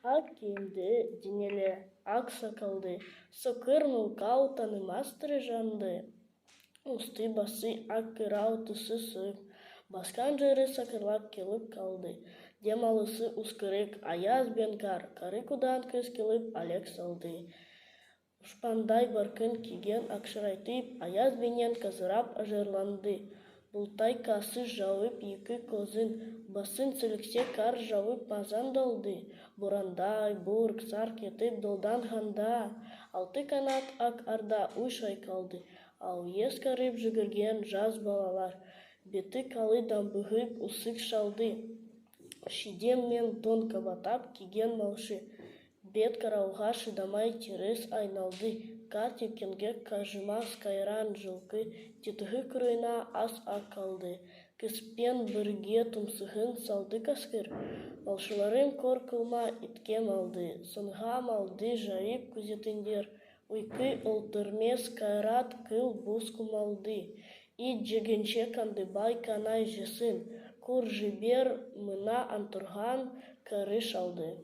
Ак киімді денелі, ак сакалды, сокырнул кау танымастыры жанды. Усты басы ак кырау тұсы сұйық, басқан жері сакырлап келіп қалды. Демалысы ускырык, аяз бен кары кудан күз келіп алек салды. Ұшпандай баркын киген акшырайтып, аяз бенен казырап ажырланды. Бұлтай касы жауып екі көзін, басын сіліксе кар жауып мазан долды. Борандай, бурк, сарк етіп долдан ханда, алты канат ак арда ұшай қалды. Ал ес карып жүгірген жаз балалар, беті калы дамбығып усық шалды. Шидем мен тон кабатап киген малшы, бет карауға шыдамай теріс айналды. Кар тепкенге кажымас кайран жылқы, тетігі күріна ас ак қалды. Кіспен бірге тұмсығын салды каскыр, малшыларым кор қылма иткем алды. Сонға малды жайып күзетіндер, уйкы олтырмес кайрат кыл бұз кумалды. Ит жегенше кандыбай канай жесын, кур жибер мына антұрған кары шалды.